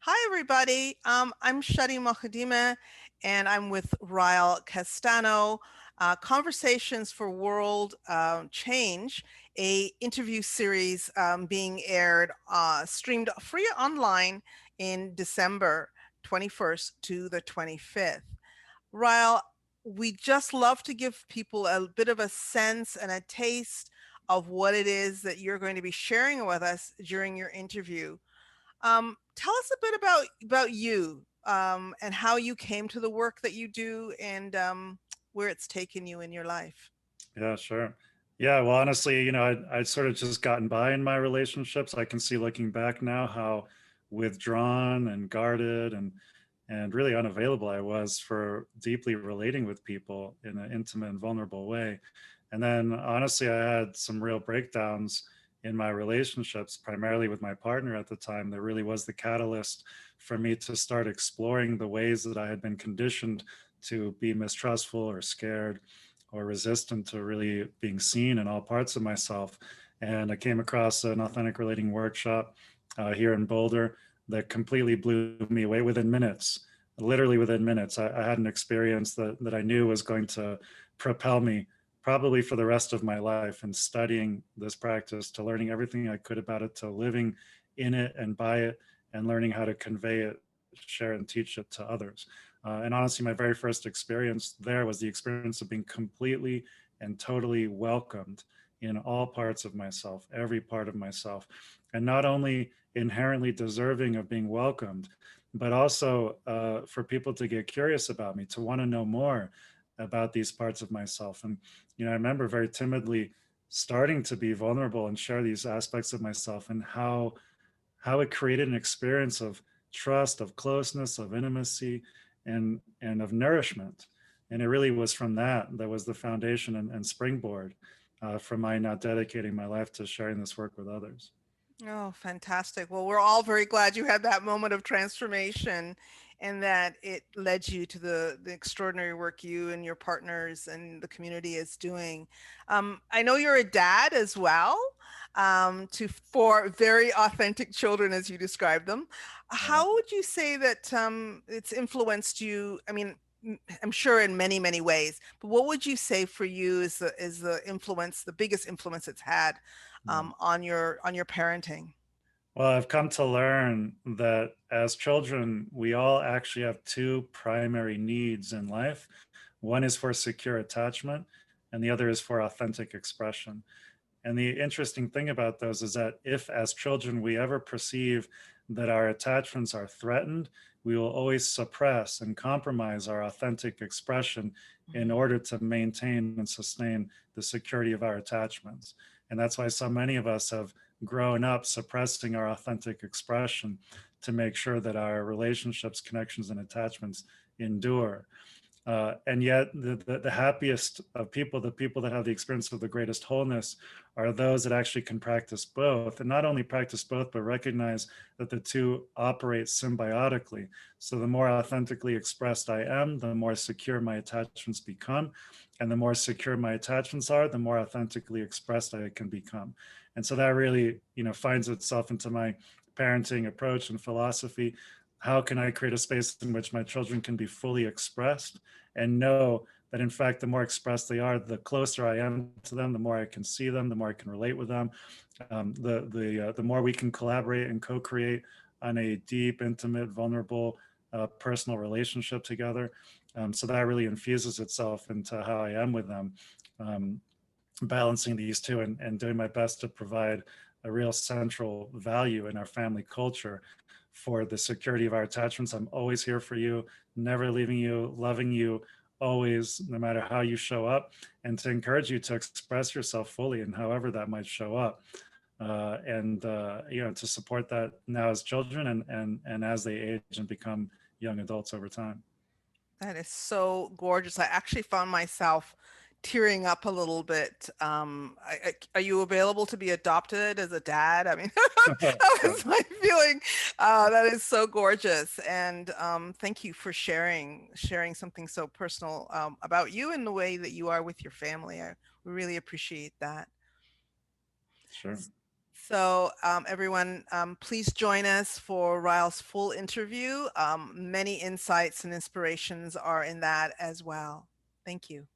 Hi, everybody. I'm Shadi Mokhadima, and I'm with Ryel Kestano, Conversations for World Change, a interview series being aired, streamed free online in December 21st to the 25th. Ryel, we just love to give people a bit of a sense and a taste of what it is that you're going to be sharing with us during your interview. Tell us a bit about you and how you came to the work that you do and where it's taken you in your life. Yeah, sure. Yeah, well, honestly, I'd sort of just gotten by in my relationships. I can see looking back now how withdrawn and guarded and really unavailable I was for deeply relating with people in an intimate and vulnerable way. And then honestly, I had some real breakdowns in my relationships, primarily with my partner at the time. That really was the catalyst for me to start exploring the ways that I had been conditioned to be mistrustful or scared or resistant to really being seen in all parts of myself. And I came across an authentic relating workshop here in Boulder that completely blew me away within minutes. Literally within minutes, I had an experience that I knew was going to propel me probably for the rest of my life, and studying this practice, to learning everything I could about it, to living in it and by it, and learning how to convey it, share it, and teach it to others. And honestly, my very first experience there was the experience of being completely and totally welcomed in all parts of myself, every part of myself, and not only inherently deserving of being welcomed, but also for people to get curious about me, to want to know more about these parts of myself. And I remember very timidly starting to be vulnerable and share these aspects of myself, and how it created an experience of trust, of closeness, of intimacy, and of nourishment. And it really was from that was the foundation and springboard for my now dedicating my life to sharing this work with others. Oh, fantastic. Well, we're all very glad you had that moment of transformation and that it led you to the extraordinary work you and your partners and the community is doing. I know you're a dad as well, to four very authentic children, as you described them. Yeah. How would you say that it's influenced you? I mean, I'm sure in many, many ways, but what would you say for you is the influence, the biggest influence it's had Yeah. on your parenting? Well, I've come to learn that as children, we all actually have two primary needs in life. One is for secure attachment, and the other is for authentic expression. And the interesting thing about those is that if, as children, we ever perceive that our attachments are threatened, we will always suppress and compromise our authentic expression in Mhm. order to maintain and sustain the security of our attachments. And that's why so many of us have grown up suppressing our authentic expression to make sure that our relationships, connections, and attachments endure. And yet, the happiest of people, the people that have the experience of the greatest wholeness, are those that actually can practice both. And not only practice both, but recognize that the two operate symbiotically. So the more authentically expressed I am, the more secure my attachments become. And the more secure my attachments are, the more authentically expressed I can become. And so that really, finds itself into my parenting approach and philosophy. How can I create a space in which my children can be fully expressed and know that, in fact, the more expressed they are, the closer I am to them, the more I can see them, the more I can relate with them, the more we can collaborate and co-create on a deep, intimate, vulnerable, personal relationship together. So that really infuses itself into how I am with them, um, balancing these two, and doing my best to provide a real central value in our family culture for the security of our attachments. I'm always here for you, never leaving you, loving you always, no matter how you show up, and to encourage you to express yourself fully and however that might show up. And to support that now as children, and as they age and become young adults over time. That is so gorgeous. I actually found myself tearing up a little bit. Are you available to be adopted as a dad? I mean, that was my feeling. That is so gorgeous. And thank you for sharing something so personal about you and the way that you are with your family. We really appreciate that. Sure. So everyone, please join us for Ryle's full interview. Many insights and inspirations are in that as well. Thank you.